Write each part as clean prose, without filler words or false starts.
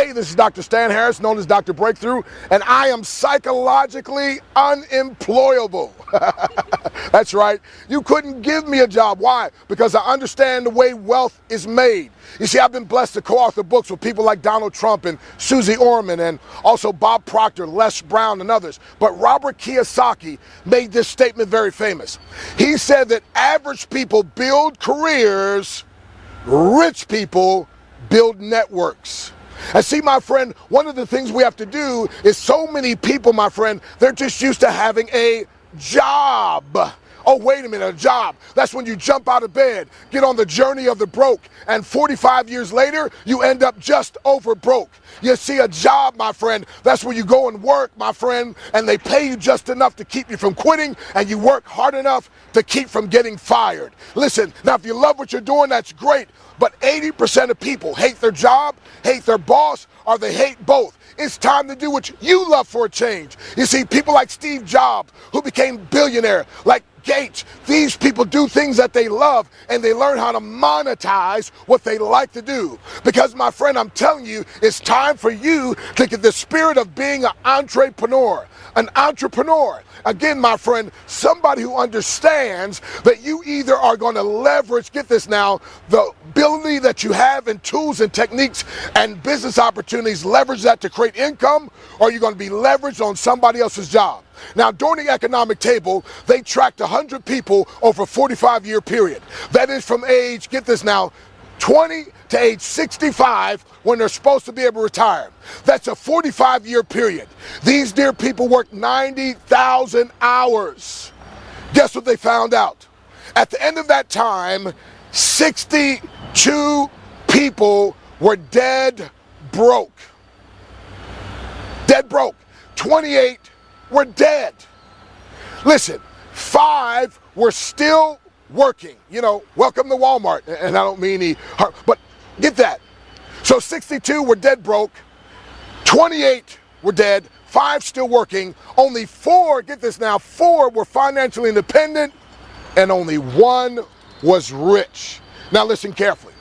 Hey, this is Dr. Stan Harris, known as Dr. Breakthrough, and I am psychologically unemployable. That's right. You couldn't give me a job. Why? Because I understand the way wealth is made. You see, I've been blessed to co-author books with people like Donald Trump and Susie Orman and also Bob Proctor, Les Brown, and others. But Robert Kiyosaki made this statement very famous. He said that average people build careers, rich people build networks. And see, my friend, one of the things we have to do is so many people, my friend, they're just used to having a job. Oh, wait a minute, a job. That's when you jump out of bed, get on the journey of the broke, and 45 years later, you end up just over broke. You see, a job, my friend, that's where you go and work, my friend, and they pay you just enough to keep you from quitting, and you work hard enough to keep from getting fired. Listen, now if you love what you're doing, that's great, but 80% of people hate their job, hate their boss, or they hate both. It's time to do what you love for a change. You see, people like Steve Jobs, who became billionaire, like Gates, these people do things that they love and they learn how to monetize what they like to do. Because, my friend, I'm telling you, it's time for you to get the spirit of being an entrepreneur. An entrepreneur. Again, my friend, somebody who understands that you either are going to leverage, get this now, the ability that you have in tools and techniques and business opportunities, leverage that to create income, or you're going to be leveraged on somebody else's job. Now, during the economic table, they tracked 100 people over a 45-year period. That is from age, get this now, 20 to age 65 when they're supposed to be able to retire. That's a 45-year period. These dear people worked 90,000 hours. Guess what they found out? At the end of that time, 62 people were dead broke. Dead broke. 28 were dead. Listen, 5 were still working. You know, welcome to Walmart. And I don't mean any harm, but get that. So 62 were dead broke, 28 were dead, 5 still working, only 4, get this now, 4 were financially independent, and only 1 was rich. Now listen carefully.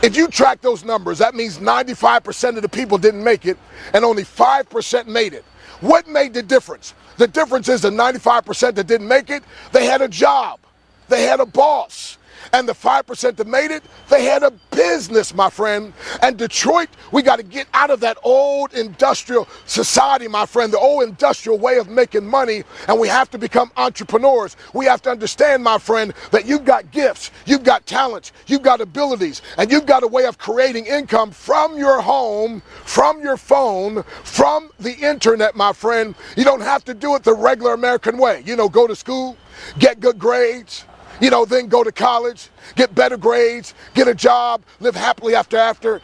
If you track those numbers, that means 95% of the people didn't make it, and only 5% made it. What made the difference? The difference is the 95% that didn't make it, they had a job, they had a boss. And the 5% that made it, they had a business, my friend. And Detroit, we got to get out of that old industrial society, my friend, the old industrial way of making money, and we have to become entrepreneurs. We have to understand, my friend, that you've got gifts, you've got talents, you've got abilities, and you've got a way of creating income from your home, from your phone, from the internet, my friend. You don't have to do it the regular American way. You know, go to school, get good grades, you know, then go to college, get better grades, get a job, live happily after.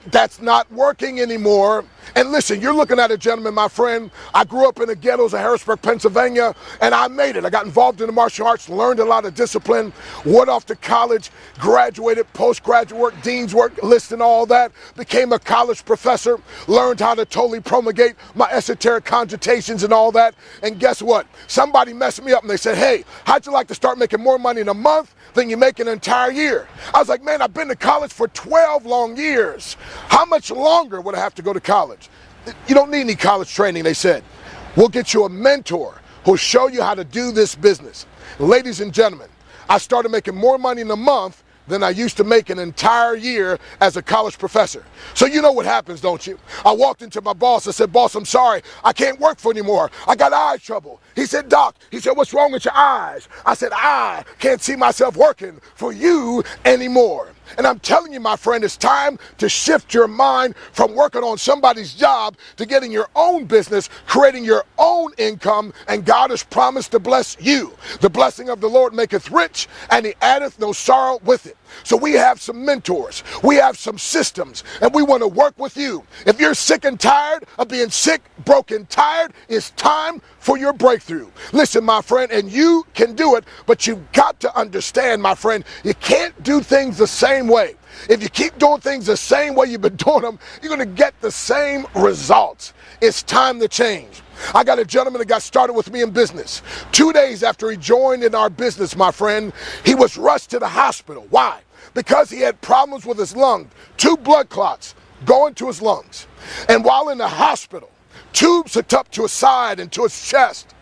That's not working anymore. And listen, you're looking at a gentleman, my friend. I grew up in the ghettos of Harrisburg, Pennsylvania, and I made it. I got involved in the martial arts, learned a lot of discipline, went off to college, graduated, postgraduate work, dean's work, list and all that, became a college professor, learned how to totally promulgate my esoteric cogitations and all that. And guess what? Somebody messed me up and they said, hey, how'd you like to start making more money in a month than you make an entire year? I was like, man, I've been to college for 12 long years. How much longer would I have to go to college? You don't need any college training, they said. We'll get you a mentor who'll show you how to do this business. Ladies and gentlemen, I started making more money in a month than I used to make an entire year as a college professor. So you know what happens, don't you? I walked into my boss. I said, boss, I'm sorry. I can't work for you anymore. I got eye trouble. He said, doc, he said, what's wrong with your eyes? I said, I can't see myself working for you anymore. And I'm telling you, my friend, it's time to shift your mind from working on somebody's job to getting your own business, creating your own income, and God has promised to bless you. The blessing of the Lord maketh rich, and he addeth no sorrow with it. So we have some mentors, we have some systems, and we want to work with you. If you're sick and tired of being sick, broken, tired, it's time for your breakthrough. Listen, my friend, and you can do it, but you've got to understand, my friend, you can't do things the same way. If you keep doing things the same way you've been doing them, you're going to get the same results. It's time to change. I got a gentleman that got started with me in business. 2 days after he joined in our business, my friend, he was rushed to the hospital. Why? Because he had problems with his lung, 2 blood clots, going to his lungs. And while in the hospital, tubes hooked up to his side and to his chest.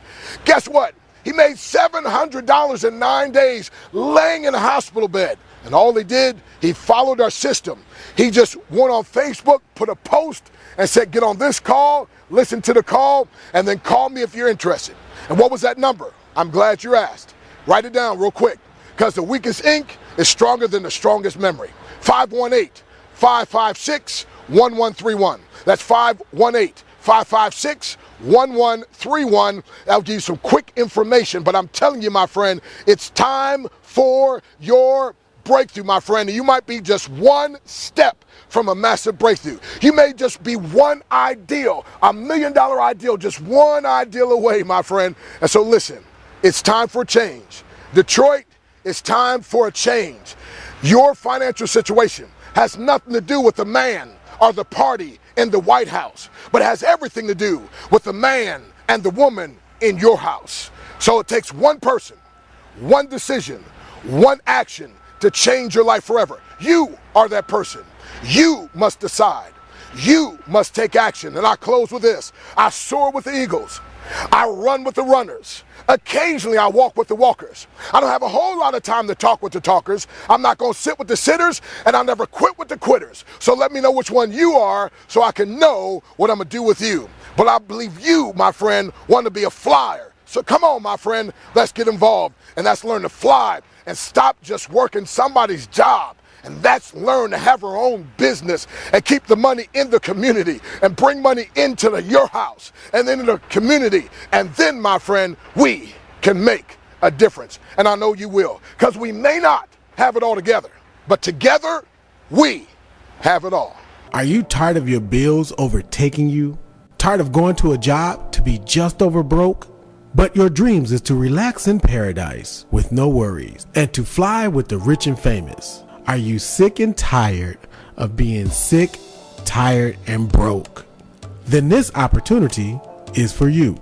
Guess what? He made $700 in 9 days laying in a hospital bed. And all he did, he followed our system. He just went on Facebook, put a post, and said, get on this call, listen to the call, and then call me if you're interested. And what was that number? I'm glad you asked. Write it down real quick, because the weakest ink is stronger than the strongest memory. 518-556-1131. That's 518-556-1131. That'll give you some quick information, but I'm telling you, my friend, it's time for your breakthrough, my friend. And you might be just one step from a massive breakthrough. You may just be one ideal, $1 million ideal, just one ideal away, my friend. And so listen, it's time for change. Detroit, it's time for a change. Your financial situation has nothing to do with the man or the party in the White House, but it has everything to do with the man and the woman in your house. So it takes one person, one decision, one action to change your life forever. You are that person. You must decide. You must take action. And I close with this. I soar with the eagles. I run with the runners. Occasionally I walk with the walkers. I don't have a whole lot of time to talk with the talkers. I'm not going to sit with the sitters, and I'll never quit with the quitters. So let me know which one you are so I can know what I'm going to do with you. But I believe you, my friend, want to be a flyer. So come on, my friend, let's get involved. And that's learn to fly and stop just working somebody's job. And that's learn to have our own business and keep the money in the community and bring money into your house and then in the community. And then, my friend, we can make a difference. And I know you will, because we may not have it all together, but together we have it all. Are you tired of your bills overtaking you? Tired of going to a job to be just over broke? But your dreams is to relax in paradise with no worries and to fly with the rich and famous. Are you sick and tired of being sick, tired, and broke? Then this opportunity is for you.